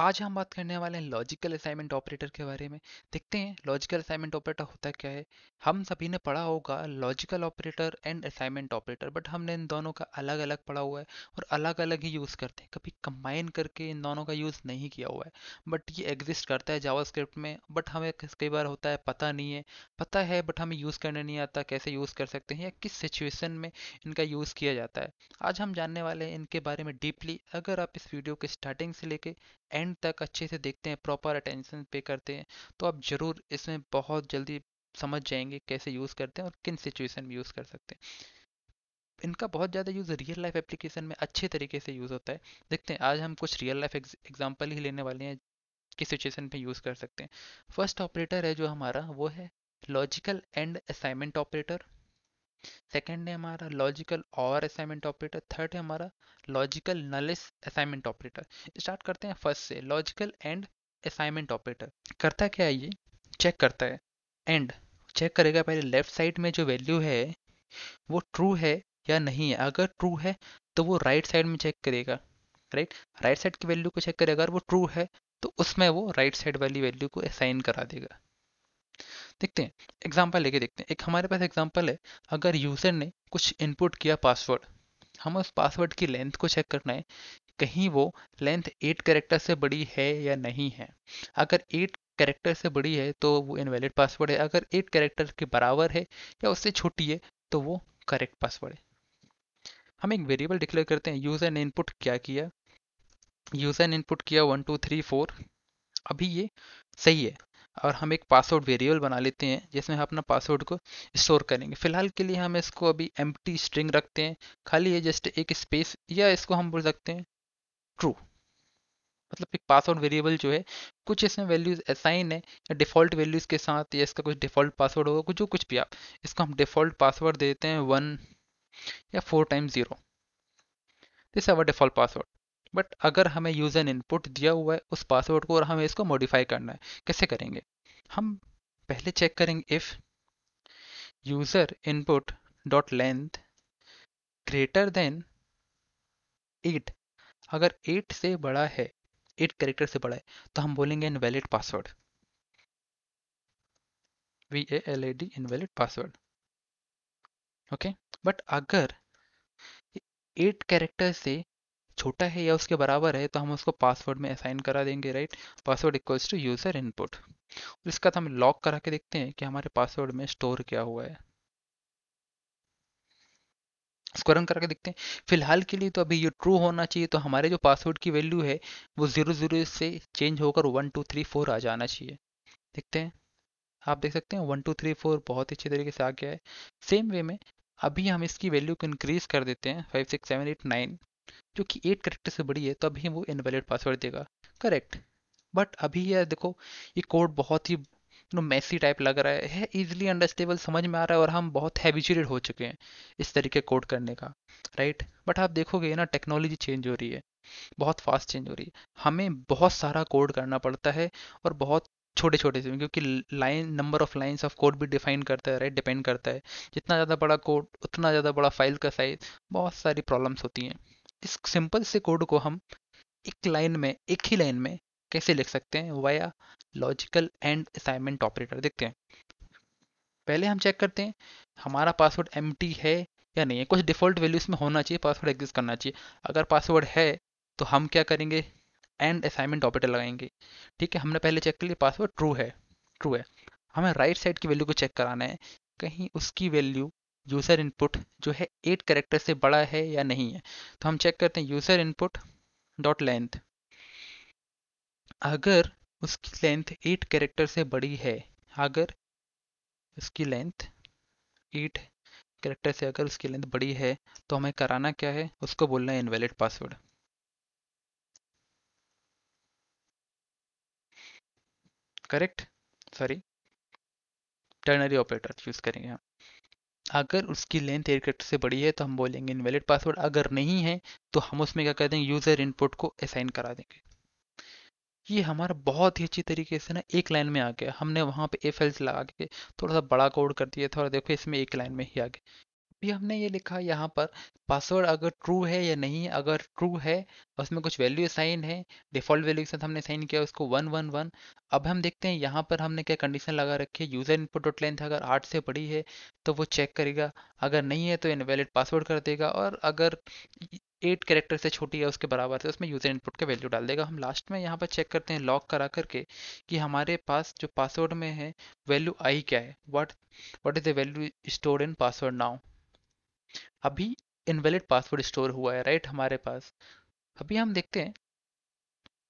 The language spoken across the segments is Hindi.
आज हम बात करने वाले हैं लॉजिकल असाइनमेंट ऑपरेटर के बारे में। देखते हैं लॉजिकल असाइनमेंट ऑपरेटर होता क्या है। हम सभी ने पढ़ा होगा logical operator and assignment operator, but हमने इन दोनों का अलग अलग पढ़ा हुआ है और अलग अलग ही यूज़ करते हैं। कभी कंबाइन करके इन दोनों का यूज़ नहीं किया हुआ है, बट ये एग्जिस्ट करता है जावास्क्रिप्ट में। बट हमें कई बार होता है पता नहीं है, पता है बट हमें यूज़ करना नहीं आता, कैसे यूज़ कर सकते हैं या किस सिचुएशन में इनका यूज़ किया जाता है। आज हम जानने वाले हैं इनके बारे में डीपली। अगर आप इस वीडियो के स्टार्टिंग से लेके एंड तक अच्छे से देखते हैं, प्रॉपर अटेंशन पे करते हैं, तो आप ज़रूर इसमें बहुत जल्दी समझ जाएंगे कैसे यूज़ करते हैं और किन सिचुएशन में यूज़ कर सकते हैं। इनका बहुत ज़्यादा यूज़ रियल लाइफ एप्लीकेशन में अच्छे तरीके से यूज़ होता है। देखते हैं आज हम कुछ रियल लाइफ एग्जांपल ही लेने वाले हैं, किस सिचुएशन पे यूज़ कर सकते हैं। फर्स्ट ऑपरेटर है जो हमारा, वो है logical and assignment operator. Second है हमारा लॉजिकल और असाइनमेंट ऑपरेटर। थर्ड है हमारा logical nullish assignment operator. Start करते हैं फर्स्ट से, लॉजिकल एंड असाइनमेंट ऑपरेटर। करता क्या है ये? चेक करता है एंड चेक करेगा पहले लेफ्ट साइड में जो वैल्यू है वो ट्रू है या नहीं है। अगर ट्रू है तो वो राइट साइड में चेक करेगा, राइट, राइट साइड की वैल्यू को चेक करेगा। अगर वो ट्रू है तो उसमें वो राइट साइड वाली वैल्यू को असाइन करा देगा। देखते हैं, एग्जांपल लेके देखते हैं। एक हमारे पास एग्जांपल है, अगर यूजर ने कुछ इनपुट किया पासवर्ड, हमें उस पासवर्ड की लेंथ को चेक करना है, कहीं वो लेंथ 8 कैरेक्टर से बड़ी है या नहीं है। अगर 8 कैरेक्टर से बड़ी है तो वो इनवैलिड पासवर्ड है। अगर 8 कैरेक्टर के बराबर है या उससे छोटी है तो वो करेक्ट पासवर्ड है। हम एक वेरिएबल डिक्लेयर करते हैं, यूजर ने इनपुट क्या किया, यूजर ने इनपुट किया 1 2 3 4। अभी ये सही है और हम एक पासवर्ड वेरिएबल बना लेते हैं जिसमें हम अपना पासवर्ड को स्टोर करेंगे। फिलहाल के लिए हम इसको अभी एम्प्टी स्ट्रिंग रखते हैं, खाली है जस्ट एक स्पेस, या इसको हम बोल सकते हैं ट्रू। मतलब एक पासवर्ड वेरिएबल जो है, कुछ इसमें वैल्यूज असाइन है या डिफॉल्ट वैल्यूज के साथ, या इसका कुछ डिफॉल्ट पासवर्ड होगा, कुछ जो कुछ भी आप, इसको हम डिफॉल्ट पासवर्ड देते हैं 1 या 4 times 0। This our default password. But अगर हमें यूजर ने इनपुट दिया हुआ है उस पासवर्ड को और हमें इसको मॉडिफाई करना है, कैसे करेंगे? हम पहले चेक करेंगे if user input dot length greater than 8। अगर 8 से बड़ा है, 8 कैरेक्टर से बड़ा है, तो हम बोलेंगे invalid password, VALID, invalid password. Okay, but अगर 8 कैरेक्टर से छोटा है या उसके बराबर है तो हम उसको पासवर्ड में असाइन करा देंगे, right. Password equals to user input. इसका तो हम लॉक करा के देखते हैं कि हमारे पासवर्ड में स्टोर क्या हुआ है। इसको रन करके देखते हैं। फिलहाल के लिए तो अभी ये ट्रू होना चाहिए, तो हमारे जो पासवर्ड की वैल्यू है वो 0 0 से चेंज होकर 1 2 3 4 आ जाना चाहिए। देखते हैं, आप देख सकते हैं 1 2 3 4 बहुत ही अच्छे तरीके से आ गया है। सेम वे में अभी हम इसकी वैल्यू को इंक्रीज कर देते हैं 5 6 7 8 9, जो कि 8 करेक्टर से बड़ी है, तो अभी वो इनवैलिड पासवर्ड देगा, करेक्ट। बट अभी ये देखो, ये कोड बहुत ही मैसी टाइप लग रहा है, इजीली अंडरस्टेबल, समझ में आ रहा है और हम बहुत हैबिचुएटेड हो चुके हैं इस तरीके कोड करने का, राइट। बट आप देखोगे ना, टेक्नोलॉजी चेंज हो रही है, बहुत फास्ट चेंज हो रही है। हमें बहुत सारा कोड करना पड़ता है और बहुत छोटे छोटे से, क्योंकि line, number of lines of code भी डिफाइन करता है, राइट, डिपेंड करता है। जितना ज़्यादा बड़ा कोड उतना ज़्यादा बड़ा फाइल का साइज, बहुत सारी प्रॉब्लम्स होती हैं। इस सिंपल से कोड को हम एक लाइन में, एक ही लाइन में कैसे लिख सकते हैं, via logical and assignment operator. देखते हैं, पहले हम चेक करते हैं हमारा पासवर्ड एम्प्टी है या नहीं है। कुछ डिफॉल्ट वैल्यू इसमें होना चाहिए, पासवर्ड एग्जिस्ट करना चाहिए। अगर पासवर्ड है तो हम क्या करेंगे, एंड असाइनमेंट ऑपरेटर लगाएंगे। ठीक है, हमने पहले चेक कर लिया पासवर्ड ट्रू है, ट्रू है। हमें राइट साइड की वैल्यू को चेक कराना है, कहीं उसकी वैल्यू यूजर इनपुट जो है 8 कैरेक्टर से बड़ा है या नहीं है। तो हम चेक करते हैं यूजर इनपुट डॉट लेंथ। अगर उसकी लेंथ 8 कैरेक्टर से बड़ी है, अगर उसकी लेंथ 8 कैरेक्टर से अगर उसकी लेंथ बड़ी है, तो हमें कराना क्या है, उसको बोलना है invalid password, correct, sorry, ternary operator use करेंगे हम। अगर उसकी लेंथ 8 कैरेक्टर से बड़ी है तो हम बोलेंगे इनवैलिड पासवर्ड, अगर नहीं है तो हम उसमें क्या कर देंगे, यूजर इनपुट को असाइन करा देंगे। ये हमारा बहुत ही अच्छी तरीके से ना एक लाइन में आ गया। हमने वहां पे इफ एल्स लगा के थोड़ा सा बड़ा कोड कर दिया था और देखो इसमें एक लाइन में ही आ गया। भी हमने ये लिखा यहाँ पर पासवर्ड अगर ट्रू है या नहीं है। अगर ट्रू है और उसमें कुछ वैल्यू साइन है, डिफॉल्ट वैल्यू के साथ हमने साइन किया उसको 111। अब हम देखते हैं यहाँ पर हमने क्या कंडीशन लगा रखी है, यूजर इनपुट डॉट लेंथ अगर 8 से बड़ी है तो वो चेक करेगा, अगर नहीं है तो इनवैलिड पासवर्ड कर देगा, और अगर 8 कैरेक्टर से छोटी है उसके बराबर से उसमें यूजर इनपुट का वैल्यू डाल देगा। हम लास्ट में यहाँ पर चेक करते हैं लॉग करा करके कि हमारे पास जो पासवर्ड में है वैल्यू आई क्या है, what is the value stored in password now. अभी इनवैलिड पासवर्ड स्टोर हुआ है राइट हमारे पास। अभी हम देखते हैं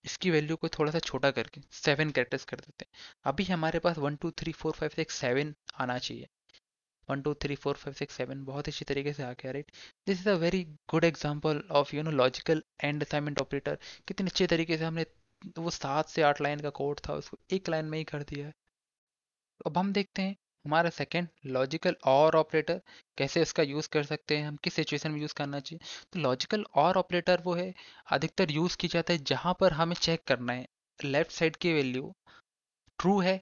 इसकी वैल्यू को थोड़ा सा छोटा करके 7 कैरेक्टर्स कर देते हैं। अभी हमारे पास 1 2 3 4 5 6 7 आना चाहिए। 1 2 3 4 5 6 7 बहुत अच्छी तरीके से आ गया right. This is a very good example of logical and assignment operator. कितने अच्छे तरीके से हमने वो 7 से 8 लाइन का कोड था उसको एक लाइन में ही कर दिया है। अब हम देखते हैं हमारा सेकेंड लॉजिकल और ऑपरेटर कैसे इसका यूज़ कर सकते हैं, हम किस सिचुएशन में यूज़ करना चाहिए। तो लॉजिकल और ऑपरेटर वो है अधिकतर यूज़ की जाता है जहाँ पर हमें चेक करना है लेफ्ट साइड की वैल्यू ट्रू है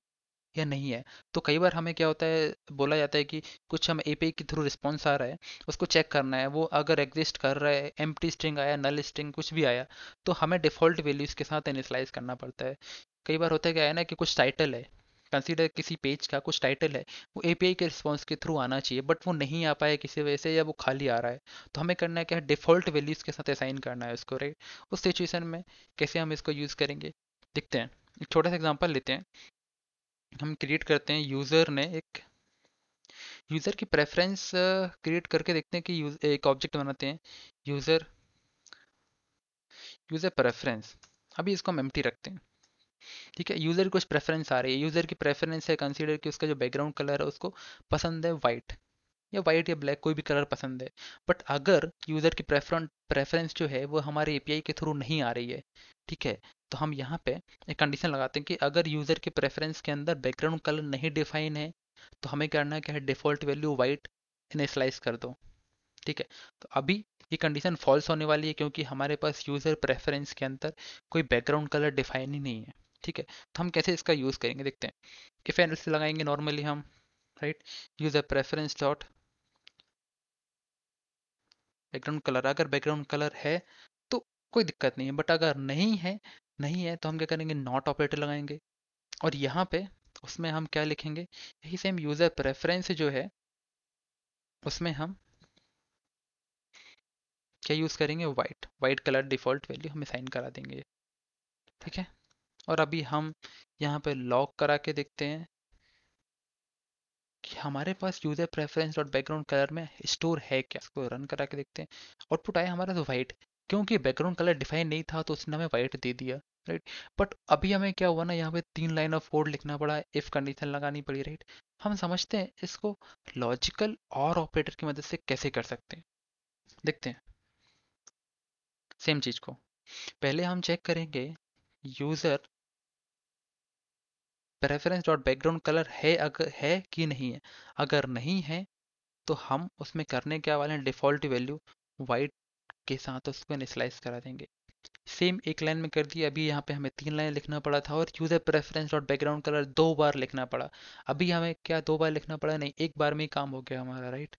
या नहीं है। तो कई बार हमें क्या होता है, बोला जाता है कि कुछ हम एपीआई के थ्रू रिस्पॉन्स आ रहा है उसको चेक करना है, वो अगर एग्जिस्ट कर रहा है, एम्प्टी स्ट्रिंग आया, नल स्ट्रिंग कुछ भी आया, तो हमें डिफ़ॉल्ट वैल्यूज़ के साथ इनिशियलाइज करना पड़ता है। कई बार होता है क्या है ना कि कुछ टाइटल है, कंसीडर किसी पेज का कुछ टाइटल है, वो एपीआई के रिस्पॉन्स के थ्रू आना चाहिए बट वो नहीं आ पाया किसी वजह से या वो खाली आ रहा है, तो हमें करना है क्या है, डिफ़ॉल्ट वैल्यूज़ के साथ असाइन करना है उसको राइट। उस सिचुएशन में कैसे हम इसको यूज़ करेंगे देखते हैं। एक छोटा सा एग्जांपल लेते हैं। हम क्रिएट करते हैं यूज़र ने एक यूज़र की प्रेफरेंस क्रिएट करके देखते हैं कि एक ऑब्जेक्ट बनाते हैं यूज़र यूज़र प्रेफरेंस। अभी इसको हम एम्प्टी रखते हैं। ठीक है, यूज़र की कुछ प्रेफरेंस आ रही है, यूज़र की प्रेफरेंस है कंसीडर कि उसका जो बैकग्राउंड कलर है उसको पसंद है वाइट, या वाइट या ब्लैक कोई भी कलर पसंद है। बट अगर यूज़र की प्रेफरेंस जो है वो हमारे एपीआई के थ्रू नहीं आ रही है, ठीक है, तो हम यहाँ पे एक कंडीशन लगाते हैं कि अगर यूज़र के प्रेफरेंस के अंदर बैकग्राउंड कलर नहीं डिफाइन है तो हमें करना है क्या है, डिफ़ॉल्ट वैल्यू वाइट इनिशियलाइज कर दो। ठीक है, तो अभी ये कंडीशन फॉल्स होने वाली है क्योंकि हमारे पास यूज़र प्रेफरेंस के अंदर कोई बैकग्राउंड कलर डिफाइन ही नहीं है। ठीक है, तो हम कैसे इसका यूज़ करेंगे देखते हैं। इफ एल्स लगाएंगे नॉर्मली हम right, user preference dot background colour, अगर बैकग्राउंड कलर है तो कोई दिक्कत नहीं है, बट अगर नहीं है तो हम क्या करेंगे, नॉट ऑपरेटर लगाएंगे। और यहाँ पे उसमें हम क्या लिखेंगे, यही सेम यूज़र प्रेफरेंस जो है उसमें हम क्या यूज़ करेंगे, white white colour default value हमें साइन करा देंगे। ठीक है, और अभी हम यहाँ पे लॉग करा के देखते हैं कि हमारे पास user preference dot background colour में स्टोर है क्या। इसको रन करा के देखते हैं, आउटपुट आया हमारा तो वाइट, क्योंकि बैकग्राउंड कलर डिफाइन नहीं था तो उसने हमें वाइट दे दिया राइट। बट अभी हमें क्या हुआ ना, यहाँ पे 3 लाइन ऑफ कोड लिखना पड़ा, इफ कंडीशन लगानी पड़ी राइट। हम समझते हैं इसको लॉजिकल और ऑपरेटर की मदद से कैसे कर सकते हैं, देखते हैं सेम चीज़ को। पहले हम चेक करेंगे user preference dot background colour है अगर है कि नहीं है। अगर नहीं है तो हम उसमें करने क्या वाले हैं, डिफ़ॉल्ट वैल्यू वाइट के साथ उसको इनिशियलाइज करा देंगे। सेम एक लाइन में कर दिया। अभी यहाँ पे हमें 3 लाइन लिखना पड़ा था और user preference dot background colour 2 बार लिखना पड़ा। अभी हमें क्या 2 बार लिखना पड़ा, नहीं, एक बार में ही काम हो गया हमारा राइट।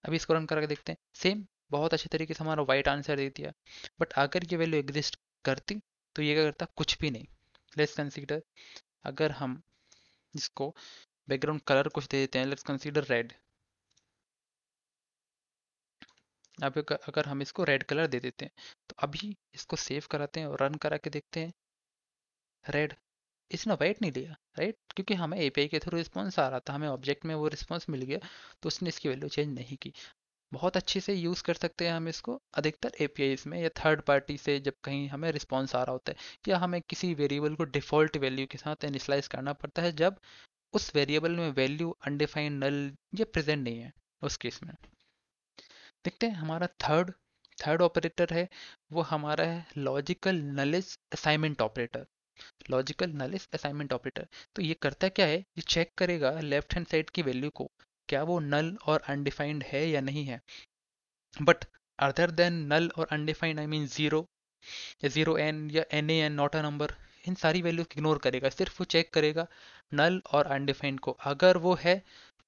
अभी इसको रन करके देखते हैं, सेम बहुत अच्छे तरीके से हमारा वाइट आंसर दे दिया। बट अगर ये वैल्यू एग्जिस्ट करती तो ये क्या करता, कुछ भी नहीं। लेट्स कंसीडर, अगर हम इसको बैकग्राउंड कलर कुछ दे देते हैं, लेट्स कंसीडर रेड। अब अगर हम इसको रेड कलर दे देते हैं तो अभी इसको सेव कराते हैं और रन करा के देखते हैं, रेड, इसने वाइट नहीं लिया राइट, क्योंकि हमें एपीआई के थ्रू रिस्पॉन्स आ रहा था, हमें ऑब्जेक्ट में वो रिस्पॉन्स मिल गया, तो उसने इसकी वैल्यू चेंज नहीं की। बहुत अच्छे से यूज़ कर सकते हैं हम इसको अधिकतर एपीआईज में, या थर्ड पार्टी से जब कहीं हमें रिस्पॉन्स आ रहा होता है, या हमें किसी वेरिएबल को डिफ़ॉल्ट वैल्यू के साथ इनिशियलाइज करना पड़ता है जब उस वेरिएबल में वैल्यू अनडिफाइंड नल या प्रेजेंट नहीं है, उस केस में। देखते हैं हमारा थर्ड थर्ड ऑपरेटर है, वो हमारा है logical nullish assignment operator. Logical nullish assignment operator तो ये करता क्या है, ये चेक करेगा लेफ्ट हैंड साइड की वैल्यू को, क्या वो नल और अनडिफाइंड है या नहीं है। बट अदर देन नल और अनडिफाइंड आई मीन जीरो या जीरो एन या N A N not a number, इन सारी वैल्यूज इग्नोर करेगा, सिर्फ वो चेक करेगा नल और अनडिफाइंड को। अगर वो है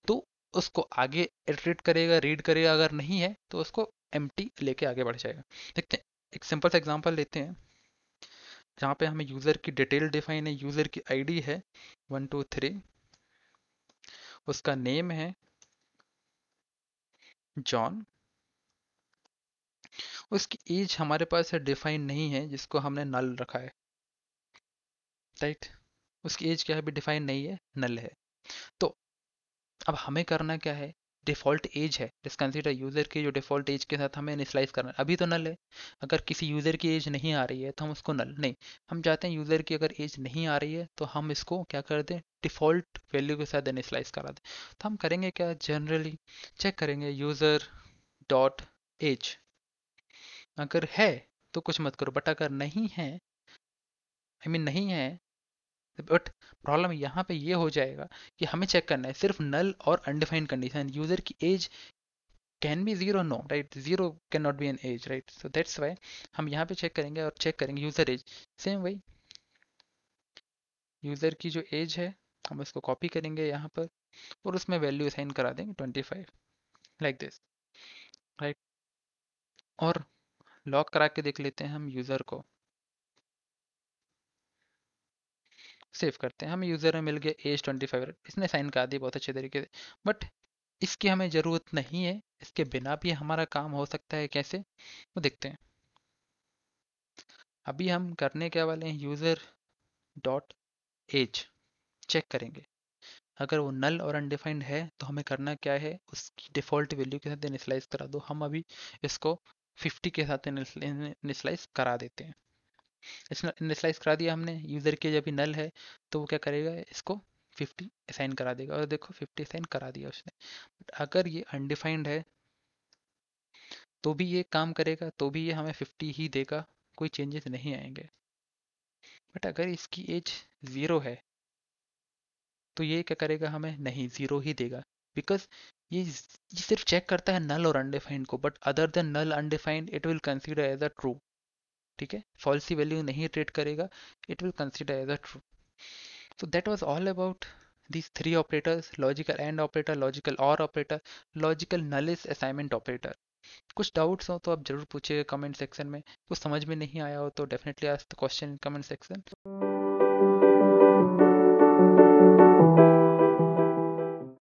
तो उसको आगे इटरेट करेगा, रीड करेगा, अगर नहीं है तो उसको एम्प्टी लेके आगे बढ़ जाएगा। देखते हैं, एक सिंपल सा एग्जांपल लेते हैं जहाँ पे हमें यूज़र की डिटेल डिफाइन है, यूज़र की आईडी है 123, उसका नेम है जॉन, उसकी एज हमारे पास डिफाइन नहीं है जिसको हमने नल रखा है, राइट। उसकी एज क्या है, अभी डिफाइन नहीं है, नल है। तो अब हमें करना क्या है, डिफ़ॉल्ट एज है, लेट्स कंसीडर यूज़र की जो डिफ़ॉल्ट एज के साथ हमें इनिशियलाइज़ करना है, अभी तो नल है। अगर किसी यूज़र की एज नहीं आ रही है तो हम उसको नल नहीं, हम चाहते हैं यूज़र की अगर एज नहीं आ रही है तो हम इसको क्या कर दें, डिफ़ॉल्ट वैल्यू के साथ इनिशियलाइज़ करा दें। तो हम करेंगे क्या, जनरली चेक करेंगे यूज़र डॉट एज, अगर है तो कुछ मत करो, बट अगर नहीं है, आई मीन नहीं है, बट प्रॉब्लम यहाँ पे ये हो जाएगा कि हमें चेक करना है सिर्फ नल और अनडिफाइंड कंडीशन, यूजर की age can be zero, no right, zero can not be an age, right. So that's why हम यहाँ पे चेक करेंगे, और चेक करेंगे यूजर एज, सेम वही यूजर की जो एज है हम उसको कॉपी करेंगे यहाँ पर और उसमें वैल्यू असाइन करा देंगे 25, लाइक दिस, राइट। और लॉक करा के देख लेते हैं हम यूजर को, सेव करते हैं, हमें यूजर में मिल गया एज 25, इसने साइन करा दी बहुत अच्छे तरीके से। बट इसकी हमें ज़रूरत नहीं है, इसके बिना भी हमारा काम हो सकता है, कैसे वो देखते हैं। अभी हम करने क्या वाले हैं, यूज़र डॉट एज चेक करेंगे, अगर वो नल और अनडिफाइंड है तो हमें करना क्या है, उसकी डिफ़ॉल्ट वैल्यू के साथ इनिशियलाइज करा दो। हम अभी इसको 50 के साथ इनिशियलाइज करा देते हैं। इसमें इनिशियलाइज करा दिया हमने, यूज़र के जब भी नल है तो वो क्या करेगा, इसको 50 असाइन करा देगा, और देखो 50 असाइन करा दिया उसने। बट अगर ये अनडिफाइंड है तो भी ये काम करेगा, तो भी ये हमें 50 ही देगा, कोई चेंजेस नहीं आएंगे। बट अगर इसकी एज 0 है तो ये क्या करेगा, हमें नहीं, 0 ही देगा, बिकॉज ये सिर्फ चेक करता है नल और अनडिफाइंड को, but other than null undefined it will consider as a true, ठीक है, फॉल्सी वैल्यू नहीं ट्रीट करेगा, it will consider as a true. So that was all about these three operators: logical AND operator, logical OR operator, logical nullis assignment operator. कुछ डाउट्स हो तो आप जरूर पूछिएगा कमेंट सेक्शन में, कुछ समझ में नहीं आया हो तो definitely ask the question in comment section.